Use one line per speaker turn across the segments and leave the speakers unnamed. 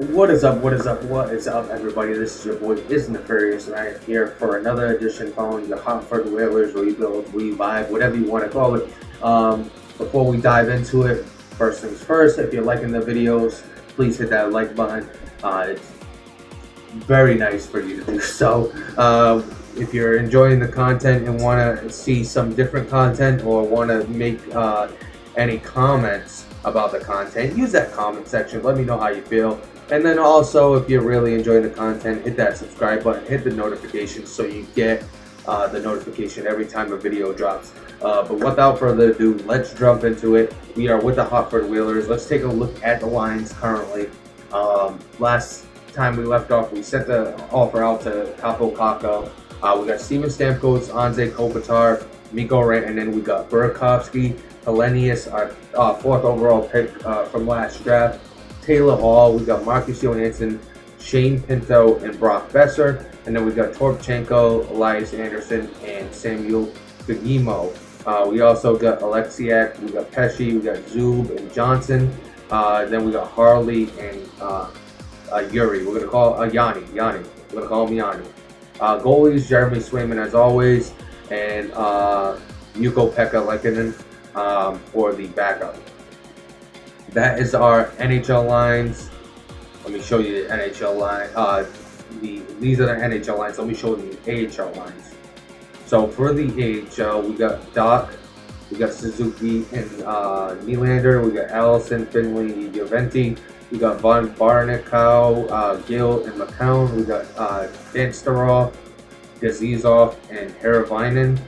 What is up? What is up? What is up, everybody? This is your boy Is Nefarious, and I am here for another edition following the Hartford Whalers rebuild, revive, whatever you want to call it. Before we dive into it, first things first, if you're liking the videos, please hit that like button. It's very nice for you to do so. If you're enjoying the content and want to see some different content or want to make any comments about the content, use that comment section. Let me know how you feel. And then also, if you're really enjoying the content, hit that subscribe button, hit the notification so you get the notification every time a video drops. But without further ado, let's jump into it. We are with the Hartford Whalers. Let's take a look at the lines currently. Last time we left off, we sent the offer out to Capo Caco. We got Steven Stamkos, Anze Kopitar, Mikko Rant, and then we got Burakovsky, Hellenius, our fourth overall pick from last draft. Taylor Hall, we got Marcus Johansson, Shane Pinto, and Brock Besser. And then we got Torpchenko, Elias Anderson, and Samuel Fagimo. We also got Alexiak, we got Pesci, we got Zub and Johnson. Then we got Harley and Yuri. We're going to call Yanni. We're going to call him Yanni. Goalies, Jeremy Swayman as always, and Ukko-Pekka Lehkonen for the backup. That is our NHL lines. Let me show you the NHL line. These are the NHL lines. Let me show you the AHL lines. So for the AHL, we got Doc, we got Suzuki and Nylander, we got Allison, Finley, Juventi, we got Von Barnicow, Gill, and McCown. We got Dansterov, Gazizov, and Haravainen.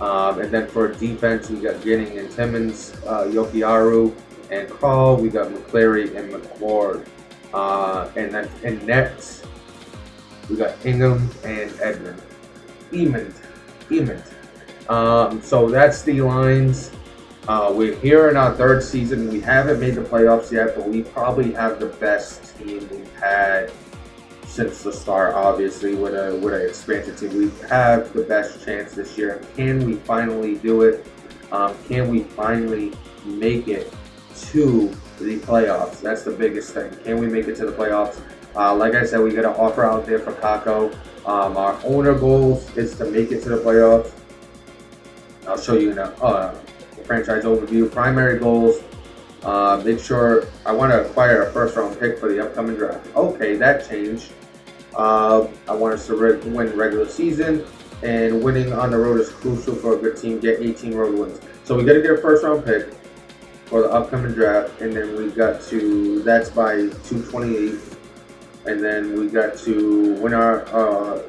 And then for defense, we got Ginning and Timmins, Yokiaru, and Carl. We got McCleary and McWard. And then in nets, we got Ingham and Edmund. So that's the lines. We're here in our third season. We haven't made the playoffs yet, but we probably have the best team we've had since the start. Obviously, with an expansion team, we have the best chance this year. Can we finally do it? Can we finally make it to the playoffs? That's the biggest thing. Can we make it to the playoffs? Like I said, we got an offer out there for Caco. Our owner goals is to make it to the playoffs. I'll show you now. Franchise overview. Primary goals: make sure I want to acquire a first-round pick for the upcoming draft. Okay, that changed. I want us to win regular season, and winning on the road is crucial for a good team. Get 18 road wins. So we got to get a first-round pick for the upcoming draft, and then we got to, that's by 228, and then we got to win our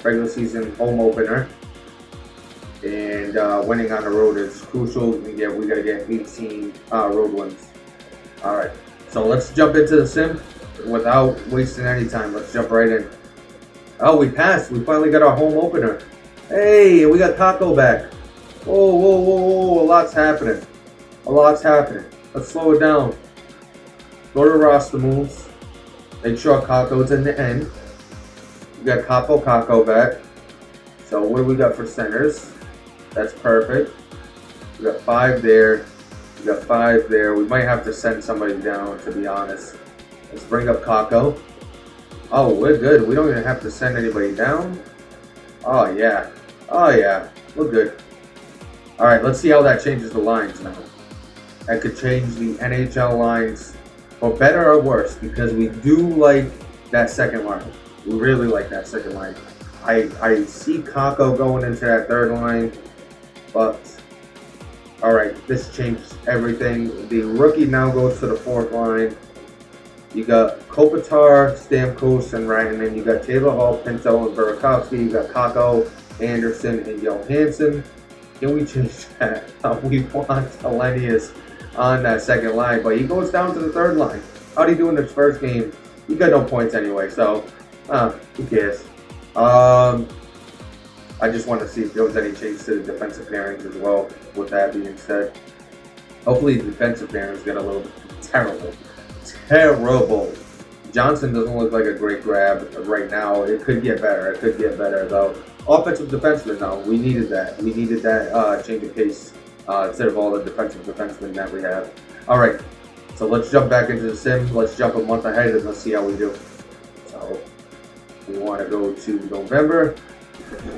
regular season home opener. And winning on the road is crucial. We got to get 18 road wins. All right, so let's jump into the sim without wasting any time. Let's jump right in. Oh, we passed. We finally got our home opener. Hey, we got Caco back. Whoa! A lot's happening. Let's slow it down. Go to roster moves. Make sure Caco's in the end. We got Caco back. So what do we got for centers? That's perfect. We got 5 there. We might have to send somebody down, to be honest. Let's bring up Caco. Oh, we're good. We don't even have to send anybody down. Oh, yeah. We're good. All right, let's see how that changes the lines now. That could change the NHL lines for better or worse, because we do like that second line. We really like that second line. I see Caco going into that third line. But, all right, this changes everything. The rookie now goes to the fourth line. You got Kopitar, Stamkos, and Ryan. And then you got Taylor Hall, Pinto, and Burakovsky. You got Caco, Anderson, and Johansson. Can we change that? We want Hellenius on that second line, but he goes down to the third line. How'd he do in his first game? He got no points anyway, so who cares? I just want to see if there was any change to the defensive pairings as well. With that being said, hopefully the defensive pairings get a little bit terrible. Johnson doesn't look like a great grab right now. It could get better. Though. Offensive defenseman, though, we needed that. Change of pace instead of all the defensive defensemen that we have. All right, so let's jump back into the sim. Let's jump a month ahead and let's see how we do. So we want to go to November.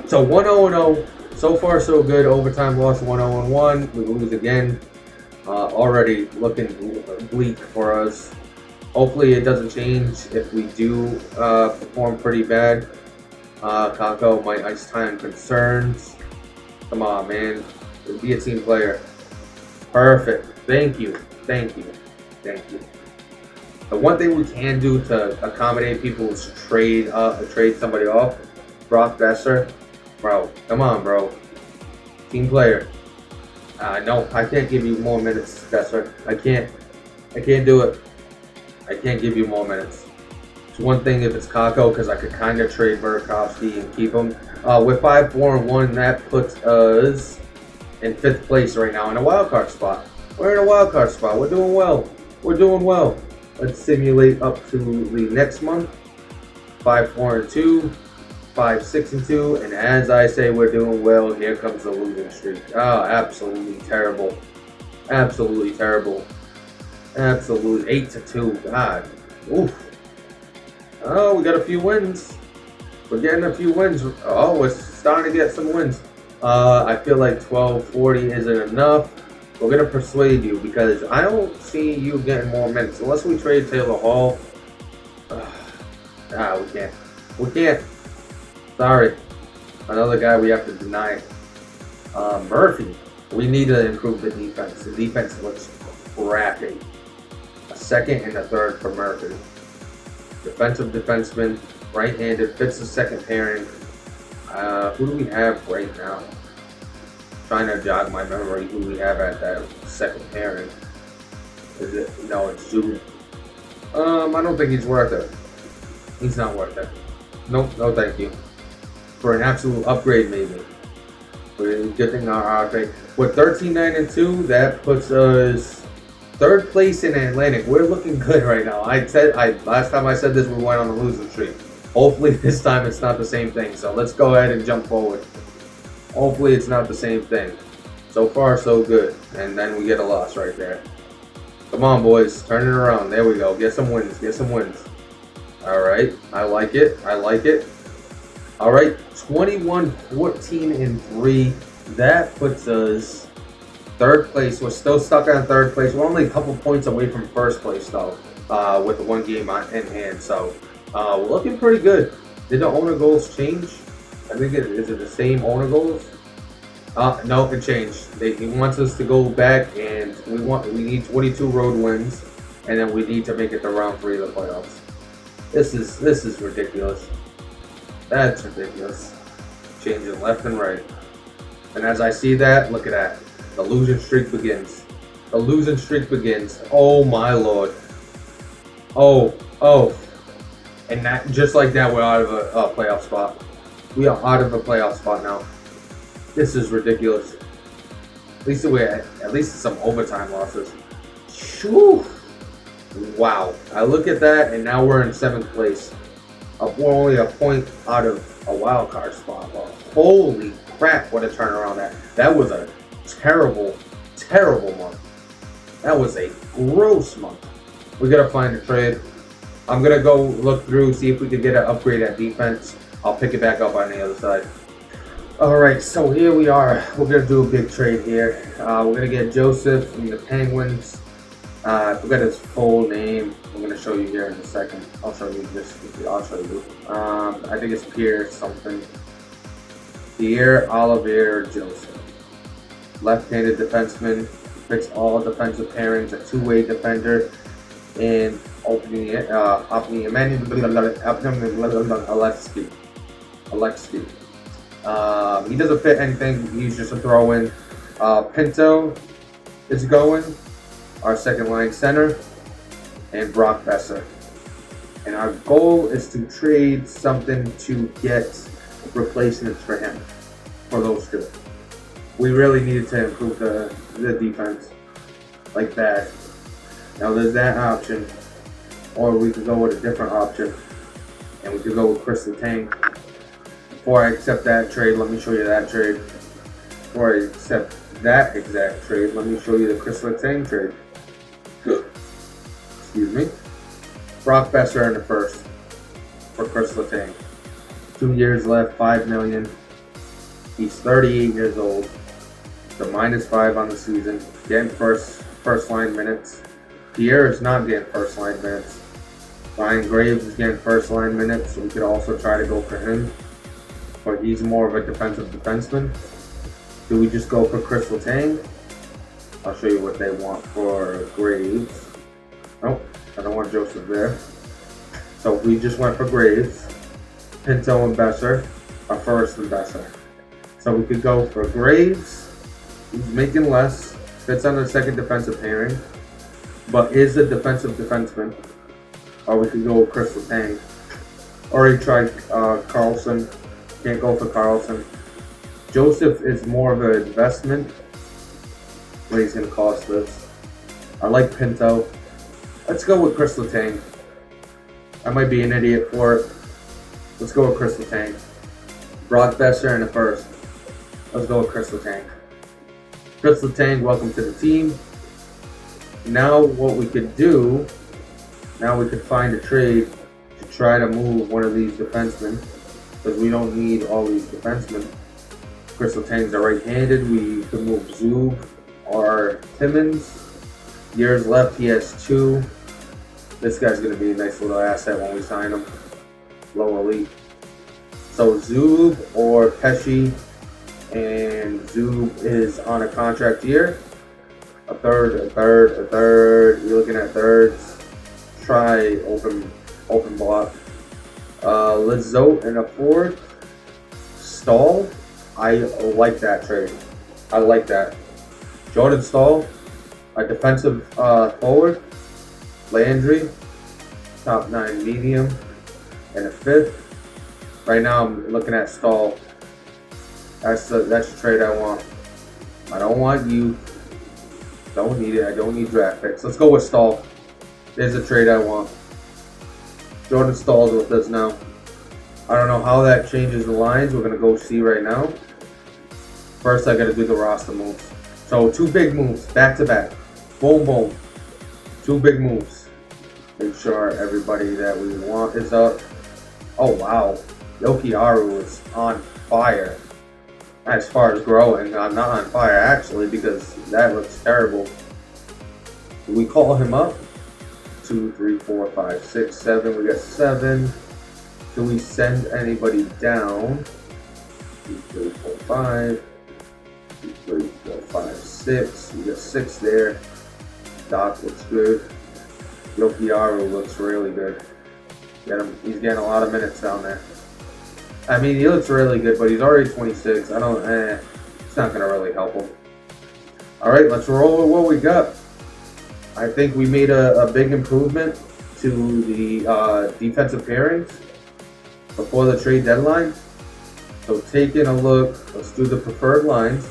So 1-0-0. So far, so good. Overtime loss 1-0-1. We lose again. Already looking bleak for us. Hopefully it doesn't change if we do perform pretty bad. Kako, my ice time concerns. Come on, man. Be a team player. Perfect. Thank you. Thank you. Thank you. The one thing we can do to accommodate people is trade somebody off. Brock Besser. Bro, come on, bro. Team player. No, I can't give you more minutes, Besser. I can't do it. I can't give you more minutes. It's one thing if it's Kako, because I could kind of trade Burakovsky and keep him. With 5-4-1, that puts us in 5th place right now in a wild card spot. We're in a wild card spot. We're doing well. We're doing well. Let's simulate up to the next month. 5-4-2, 5-6-2, and as I say, we're doing well. Here comes the losing streak. Oh, absolutely terrible. Absolutely terrible. Absolutely 8-2. God. Oof. Oh, we got a few wins. We're getting a few wins. Oh, we're starting to get some wins. I feel like 12-40 isn't enough. We're going to persuade you because I don't see you getting more minutes. Unless we trade Taylor Hall. We can't. We can't. Sorry. Another guy we have to deny. Murphy. We need to improve the defense. The defense looks crappy. A 2nd and a 3rd for Murphy. Defensive defenseman. Right-handed. Fits the 2nd pairing. Who do we have right now? Trying to jog my memory who we have at that 2nd pairing. Is it? No, it's Zoom. I don't think he's worth it. He's not worth it. Nope, no thank you. For an absolute upgrade, maybe. We're getting our upgrade. With 13-9-2, that puts us 3rd place in Atlantic. We're looking good right now. Last time I said this, we went on a losing streak. Hopefully this time it's not the same thing. So let's go ahead and jump forward. Hopefully it's not the same thing. So far, so good. And then we get a loss right there. Come on, boys. Turn it around. There we go. Get some wins. Get some wins. All right. I like it. I like it. All right. 21-14-3. That puts us 3rd place. We're still stuck on 3rd place. We're only a couple points away from 1st place, though, with the 1 game in hand. So we're looking pretty good. Did the owner goals change? I think is it the same owner goals? No, it changed. He wants us to go back, and we need 22 road wins, and then we need to make it to round 3 of the playoffs. This is ridiculous. That's ridiculous. Changing left and right. And as I see that, look at that. The losing streak begins. The losing streak begins. Oh my lord. Oh. And that just like that, we're out of a playoff spot. We are out of a playoff spot now. This is ridiculous. At least it's some overtime losses. Whew. Wow. I look at that, and now we're in 7th place. We're only a point out of a wild card spot. Well, holy crap, what a turnaround that was a terrible, terrible month. That was a gross month. We gotta find a trade. I'm gonna go look through, see if we can get an upgrade at defense. I'll pick it back up on the other side. Alright, so here we are. We're going to do a big trade here. We're going to get Joseph from the Penguins. I forgot his full name. I'm going to show you here in a second. I'll show you this. I'll show you. I think it's Pierre something. Pierre Olivier Joseph. Left-handed defenseman. Fits all defensive pairings. A 2-way defender. And Alexsky. He doesn't fit anything. He's just a throw-in. Pinto is going. Our 2nd line center. And Brock Besser. And our goal is to trade something to get replacements for him. For those 2. We really needed to improve the defense. Like that. Now there's that option. Or we could go with a different option. And we could go with Chris Letang. Before I accept that trade, let me show you that trade. Before I accept that exact trade, let me show you the Chris Letang trade. Excuse me. Brock Besser in the 1st. for Chris Letang. 2 years left, $5 million. He's 38 years old. The -5 on the season. Getting first line minutes. Pierre is not getting first line minutes. Ryan Graves is getting first line minutes, so we could also try to go for him. But he's more of a defensive defenseman. Do we just go for Chris Letang? I'll show you what they want for Graves. Nope, I don't want Joseph there. So we just went for Graves, Pinto, and Besser, our first and Besser. So we could go for Graves. He's making less, fits on the second defensive pairing, but is a defensive defenseman. Or we could go with Chris Letang. Already tried Carlson. Can't go for Carlson. Joseph is more of an investment. What he's going to cost us. I like Pinto. Let's go with Chris Letang. I might be an idiot for it. Let's go with Chris Letang. Brock Besser in the first. Let's go with Chris Letang. Chris Letang, welcome to the team. Now what we could do, now we could find a trade to try to move one of these defensemen, because we don't need all these defensemen. Chris Letang's a right-handed. We could move Zub or Timmins. Years left, he has 2. This guy's going to be a nice little asset when we sign him. Low elite. So Zub or Pesci, and Zub is on a contract year. A third. You're looking at thirds. Try open block. Lizotte in a fourth. Stahl. I like that trade. I like that. Jordan Stahl, a defensive forward. Landry, top 9 medium, and a 5th. Right now I'm looking at Stahl. That's the trade I want. I don't want you. Don't need it. I don't need draft picks. Let's go with Stahl. There's a trade I want. Jordan Stahl's with us now. I don't know how that changes the lines. We're going to go see right now. First, I got to do the roster moves. So, 2 big moves, back to back. Boom, boom. 2 big moves. Make sure everybody that we want is up. Oh, wow. Yokiaru is on fire. As far as growing, I'm not on fire actually, because that looks terrible. Do we call him up? 2, 3, 4, 5, 6, 7. We got 7. Do we send anybody down? 2, 3, 4, 5. 2, 3, 4, 5, 6. We got 6 there. Doc looks good. Yokiaru looks really good. He's getting a lot of minutes down there. I mean, he looks really good, but he's already 26. It's not going to really help him. All right, let's roll with what we got. I think we made a big improvement to the defensive pairings before the trade deadline. So taking a look, let's do the preferred lines.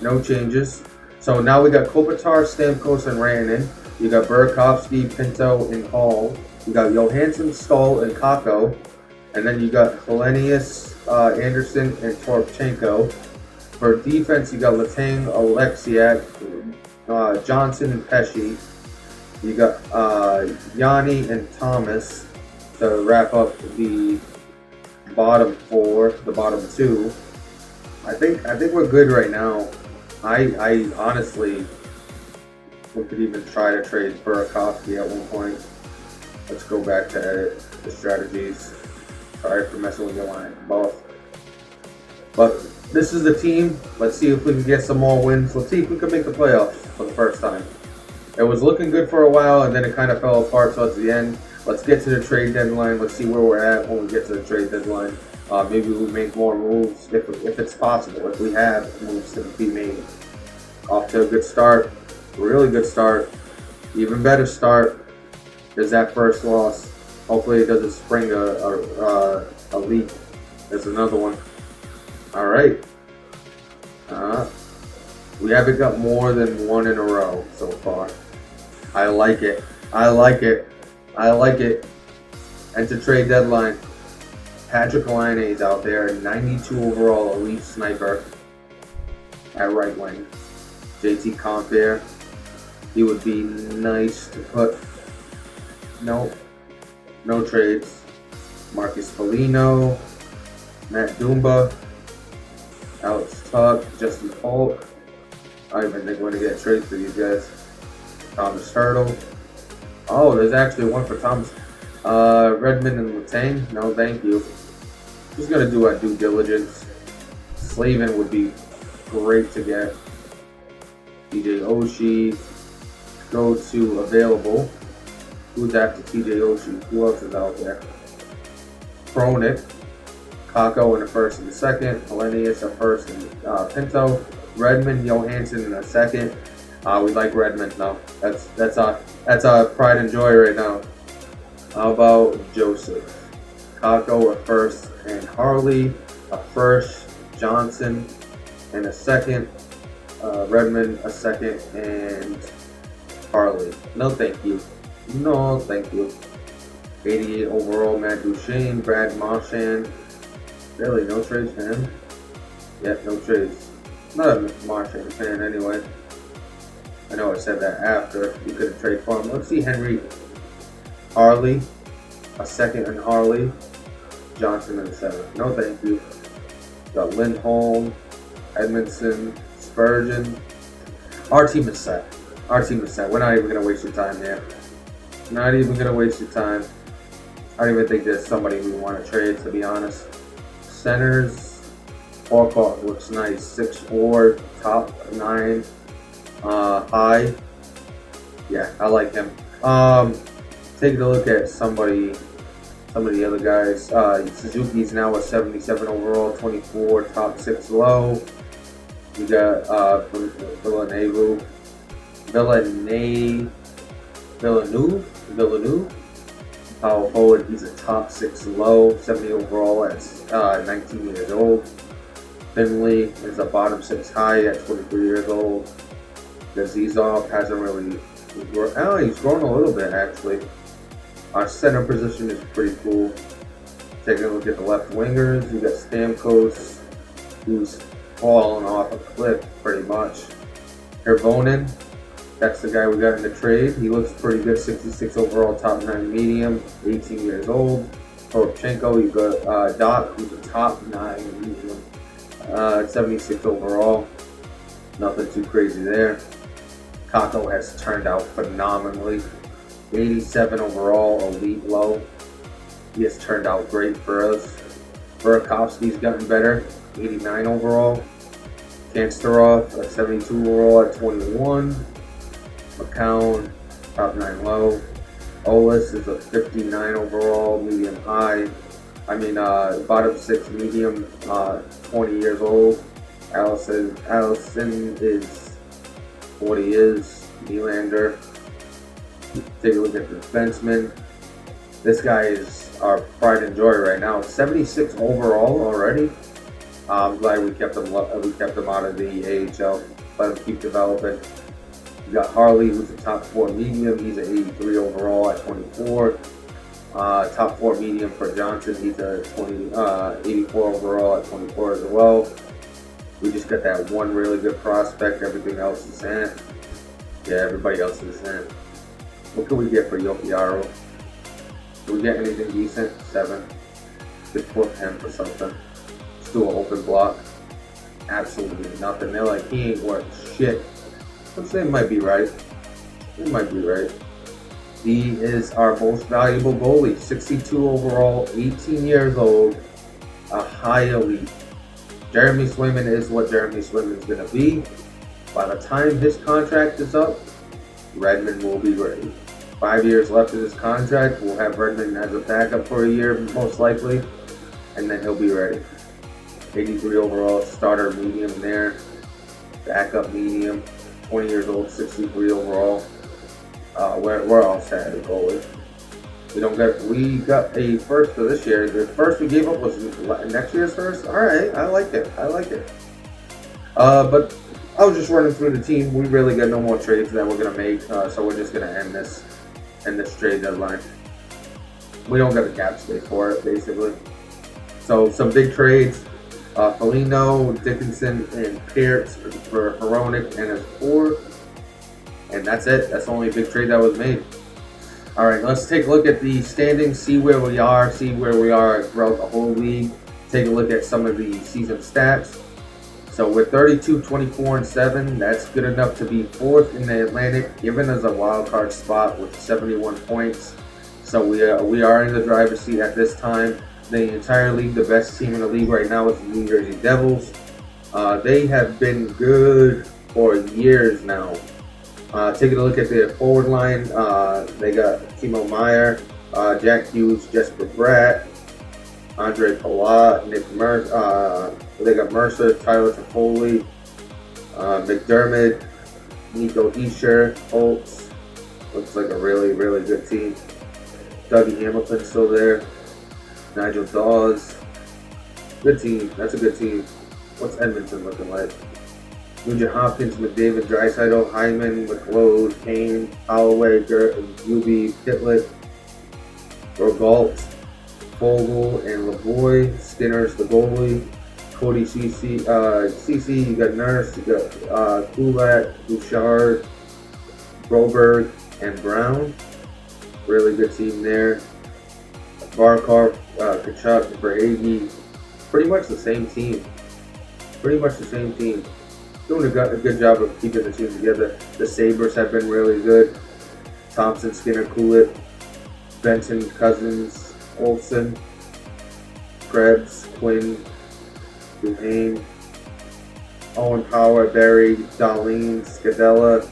No changes. So now we got Kopitar, Stamkos, and Rantanen. You got Burakovsky, Pinto, and Hall. You got Johansson, Stahl, and Kakko. And then you got Hellenius, Anderson, and Torchenko. For defense, you got Letang, Alexiak, Johnson, and Pesci. You got Yanni and Thomas to wrap up the bottom 4, the bottom 2. I think we're good right now. I honestly, we could even try to trade Burakovsky at one point. Let's go back to edit the strategies. Sorry for messing with your line, both. But this is the team. Let's see if we can get some more wins. Let's see if we can make the playoffs for the first time. It was looking good for a while, and then it kind of fell apart towards the end. Let's get to the trade deadline. Let's see where we're at when we get to the trade deadline. Maybe we make more moves if it's possible. If we have moves to be made. Off to a good start. Really good start. Even better start. There's that first loss. Hopefully it doesn't spring a leak. There's another one. All right. We haven't got more than 1 in a row so far. I like it. I like it. I like it. Enter trade deadline. Patrick Laine's out there, 92 overall elite sniper at right wing. JT Compere. He would be nice to put. No trades. Marcus Foligno, Matt Dumba, Alex Tuck, Justin Polk. I don't even think we're going to get a trade for these guys. Thomas Hurdle. Oh, there's actually one for Thomas. Redmond and Letang. No, thank you. Just going to do our due diligence. Slavin would be great to get. TJ Oshie. Go to available. Who's after TJ Oshie? Who else is out there? Kronick. Kako in the first and the second. Hellenius a first and Pinto. Redmond, Johansson in a second. We like Redmond now. That's our pride and joy right now. How about Joseph? Kako a first and Harley a first. Johnson in a second. Redmond a second and Harley. No thank you. No thank you. 88 overall Matt Duchesne. Brad Marchand. Really, no trades for him? Yeah, no trades. Not a Marchand fan anyway. I know I said that after. You could have traded for him. Let's see Henry Harley. A second and Harley. Johnson in the seventh. No thank you. Got Lindholm, Edmondson, Spurgeon. Our team is set. Our team is set. We're not even going to waste your time here. Not even going to waste your time. I don't even think there's somebody we want to trade, to be honest. Centers. Orkov looks nice. 6'4", top 9, high. Yeah, I like him. Taking a look at some of the other guys. Suzuki's now a 77 overall, 24, top 6 low. We got Villeneuve. Power forward, he's a top 6 low, 70 overall at 19 years old. Finley is a bottom 6 high at 23 years old. Gazizov hasn't really he's grown a little bit actually. Our center position is pretty cool. Taking a look at the left wingers, we got Stamkos, who's falling off a cliff pretty much. Herbonen, that's the guy we got in the trade. He looks pretty good, 66 overall, top 9 medium, 18 years old. Poroshenko, you got Doc, who's a top 9 medium, 76 overall. Nothing too crazy there. Kako has turned out phenomenally. 87 overall, elite low. He has turned out great for us. Burakovsky's gotten better, 89 overall. Kansterov, a 72 overall at 21. McCown, top 9 low. Olis is a 59 overall, medium high. Bottom 6 medium, 20 years old. Allison is 40 years. Nylander. Take a look at the defenseman. This guy is our pride and joy right now. 76 overall already. I'm glad we kept him out of the AHL. Let him keep developing. We got Harley, who's a top 4 medium. He's an 83 overall at 24. Top 4 medium for Johnson. He's a 84 overall at 24 as well. We just got that one really good prospect. Everything else is in. Yeah, everybody else is in. What can we get for Yokiaro? Do we get anything decent? 7. Could flip him for something. Let's do an open block. Absolutely nothing. They're like, he ain't worth shit. Which they might be right. They might be right. He is our most valuable goalie. 62 overall, 18 years old, a high elite. Jeremy Swayman is what Jeremy Swayman's going to be. By the time his contract is up, Redmond will be ready. 5 years left of his contract. We'll have Redmond as a backup for a year, most likely, and then he'll be ready. 83 overall, starter medium there, backup medium, 20 years old, 63 overall. We're all set at goalie. We got a first for this year. The first we gave up was next year's first. All right, I like it. But I was just running through the team. We really got no more trades that we're gonna make, so we're just gonna end this trade deadline. We don't got the cap space for it, basically. So some big trades: Foligno, Dickinson, and Pearce for Hronek and his 4. And that's it. That's the only big trade that was made. All right, let's take a look at the standings, see where we are throughout the whole league. Take a look at some of the season stats. So we're 32, 24, and 7. That's good enough to be fourth in the Atlantic, giving us a wild card spot with 71 points. So we are in the driver's seat at this time. The entire league, the best team in the league right now is the New Jersey Devils. They have been good for years now. Taking a look at their forward line, they got Timo Meyer, Jack Hughes, Jesper Bratt, Andre Palat, Nick Mercer. They got Mercer, Tyler Toffoli, McDermott, Nico Hischier, Holtz. Looks like a really, really good team. Dougie Hamilton still there. Nigel Dawes. Good team. That's a good team. What's Edmonton looking like? Nugent Hopkins, McDavid, Draisaitl, Hyman, McLeod, Kane, Holloway, Yubi, Pitlick, Rogalt, Fogle, and Lavoie. Skinner's the goalie. Cody CC, you got Nurse, you got Kulak, Bouchard, Broberg, and Brown. Really good team there. Barkov, Kachuk, Verhage. Pretty much the same team. Doing a good job of keeping the team together. The Sabres have been really good. Thompson, Skinner, Kulik, Benson, Cousins, Olsen, Krebs, Quinn, Duhane, Owen Power, Barry, Darlene, Scadella,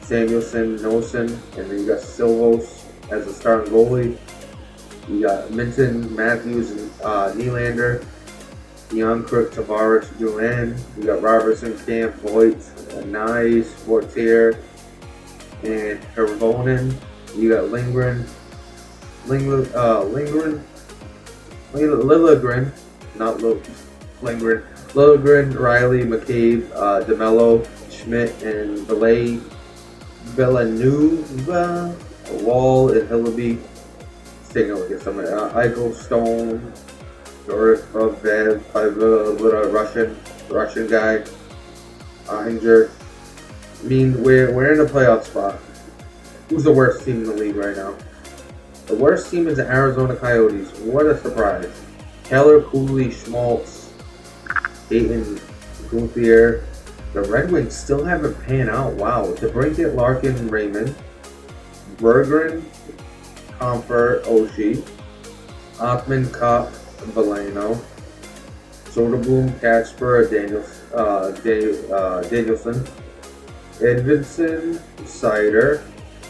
Samuelson, Nosen, and then you got Silvos as a starting goalie. You got Minton, Matthews, and Nylander, Young, Crook, Tavares, Duran. You got Robertson, Camp, Voigt, Nyes, Fortier, and Hervonen. You got Lindgren, Liljegren, not Lindgren, Liljegren, Riley, McCabe, DeMello, Schmidt, and Villanueva, Wall, and Hillaby. Let's take a look at some of Eichel, Stone, Vev, Russian guy, Inger. I mean, we're in a playoff spot. Who's the worst team in the league right now? The worst team is the Arizona Coyotes. What a surprise. Keller, Cooley, Schmaltz, Peyton, Gunther. The Red Wings still haven't panned out. Wow. DeBrincat, Larkin, Raymond, Berggren, Comfort, Oshie, Hoffman, Kopp, Valeno, Soderblom, Kasper, Danielson, Edvinson, Sider,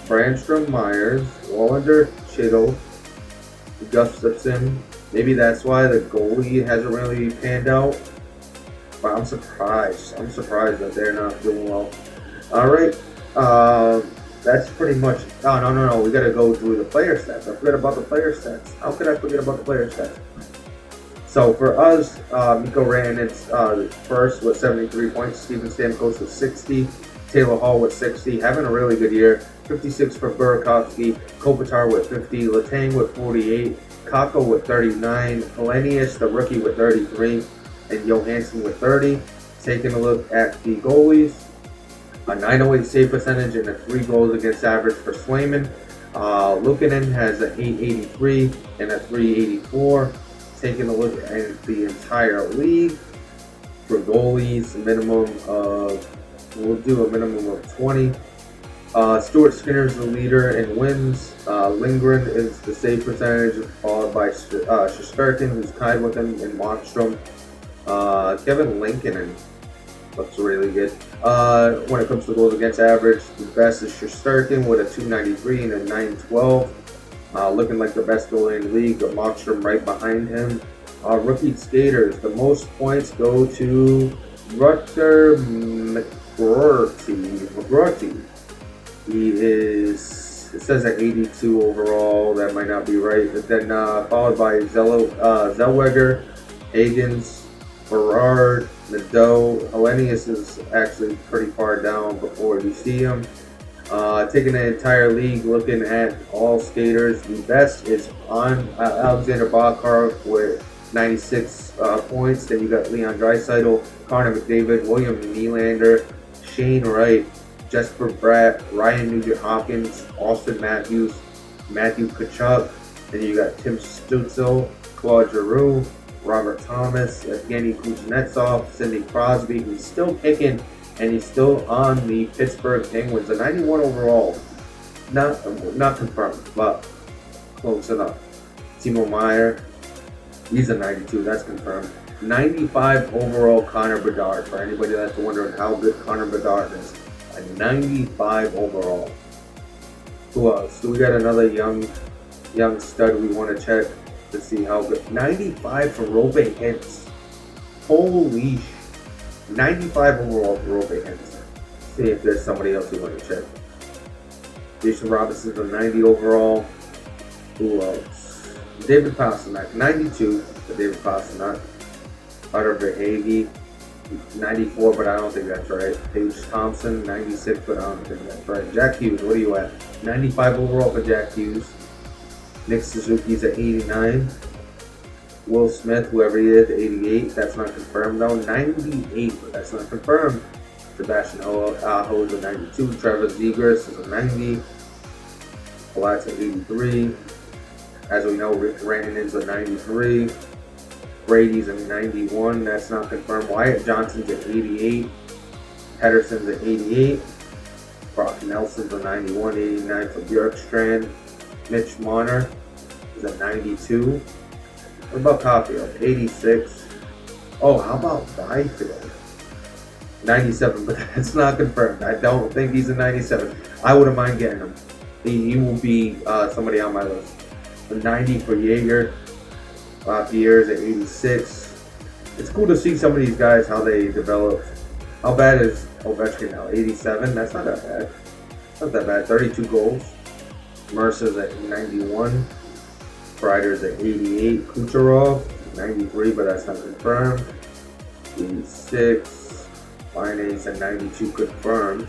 Brandstrom, Myers, Wallander, Chittle, Gustafson. Maybe that's why the goalie hasn't really panned out. But I'm surprised. That they're not doing well. All right. That's pretty much. Oh, no. We got to go through the player stats. I forgot about the player stats. How could I forget about the player stats? So for us, Mikko Rantanen's first with 73 points. Steven Stamkos with 60. Taylor Hall with 60. Having a really good year. 56 for Burakovsky. Kopitar with 50. Letang with 48. Kakko with 39. Hellenius, the rookie, with 33. And Johansson with 30. Taking a look at the goalies. A 908 save percentage and a 3 goals against average for Swayman. Luukkonen has an 883 and a 384. Taking a look at the entire league. For goalies, we'll do a minimum of 20. Stuart Skinner is the leader in wins. Lindgren is the save percentage, followed by Shesterkin, who's tied with him in Markstrom. Kevin Lincoln looks really good. When it comes to goals against average, the best is Shesterkin with a 293 and a 912. Looking like the best goalie in the league, but Markstrom right behind him. Rookie skaters, the most points go to Rutger McGroarty. It says at 82 overall. That might not be right. But then followed by Zellweger, Higgins, Berard, Nadeau. Hellenius is actually pretty far down before you see him. Taking the entire league, looking at all skaters, the best is on Alexander Barkov with 96 points. Then you got Leon Draisaitl, Connor McDavid, William Nylander, Shane Wright, Jesper Bratt, Ryan Nugent Hopkins, Austin Matthews, Matthew Tkachuk. Then you got Tim Stützle, Claude Giroux, Robert Thomas, Evgeny Kuznetsov, Sidney Crosby, who's still kicking, and he's still on the Pittsburgh Penguins. A 91 overall. Not confirmed, but close enough. Timo Meier, he's a 92, that's confirmed. 95 overall Connor Bedard. For anybody that's wondering how good Connor Bedard is. A 95 overall. Who else? Do we got another young stud we want to check to see how good? 95 for Robe Hintz. Holy 95 overall for Robe Hintz. See if there's somebody else we want to check. Jason Robinson's a 90 overall. Who else? David Pastrnak, 92 for David Pastrnak. Carter Verhaeghe, 94, but I don't think that's right. Paige Thompson, 96, but I don't think that's right. Jack Hughes, what are you at? 95 overall for Jack Hughes. Nick Suzuki's at 89. Will Smith, whoever he is, 88. That's not confirmed though. 98, but that's not confirmed. Sebastian Aho is a 92. Trevor Zegras is a 90. Palat's at 83. As we know, Rick Ranninen's a 93. Brady's a 91. That's not confirmed. Wyatt Johnson's at 88. Pedersen's at 88. Brock Nelson's a 91. 89 for Bjorkstrand. Mitch Marner is a 92. What about Caulfield? 86. Oh, how about Byfield? 97, but that's not confirmed. I don't think he's a 97. I wouldn't mind getting him. He will be somebody on my list. The 90 for Jaeger. Pierre's at 86. It's cool to see some of these guys, how they develop. How bad is Ovechkin now? 87? That's not that bad. Not that bad. 32 goals. Mercer's at 91. Kreider's at 88. Kucherov, 93, but that's not confirmed. 86. Liney's at 92, confirmed.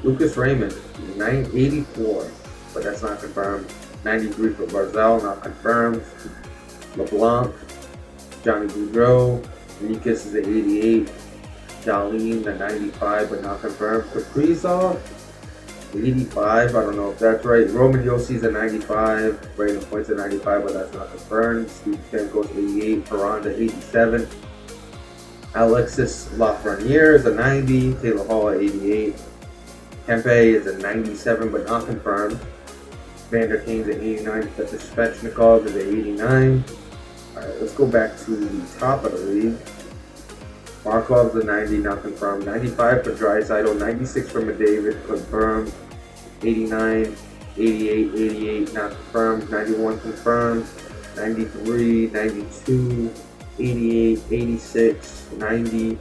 Lucas Raymond, 84, but that's not confirmed. 93 for Barzal, not confirmed. LeBlanc, Johnny Gaudreau, Nikas is at 88. Darlene at 95, but not confirmed. Kaprizov, 85, I don't know if that's right. Roman Yossi's at 95. Brandon Point's at 95, but that's not confirmed. Steve Stamkos 88. Perron at 87. Alexis Lafreniere is a 90. Taylor Hall at 88. Kempe is a 97, but not confirmed. Vander Kane's at 89. Petr Svechnikov is at 89. Alright, let's go back to the top of the league. Markov's a 90, not confirmed. 95 for Draisaitl. 96 for McDavid, confirmed. 89, 88, 88, not confirmed. 91 confirmed. 93, 92, 88, 86, 90,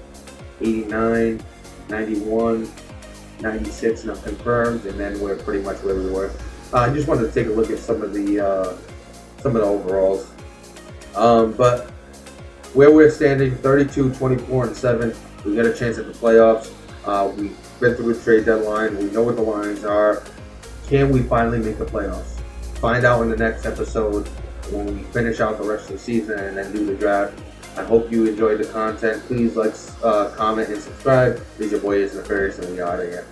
89, 91, 96, not confirmed, and then we're pretty much where we were. I just wanted to take a look at some of the overalls. But where we're standing, 32, 24, and 7. We got a chance at the playoffs. We've been through the trade deadline. We know what the lines are. Can we finally make the playoffs? Find out in the next episode when we finish out the rest of the season and then do the draft. I hope you enjoyed the content. Please like, comment, and subscribe. This is your boy, Nefarious, and we out of here.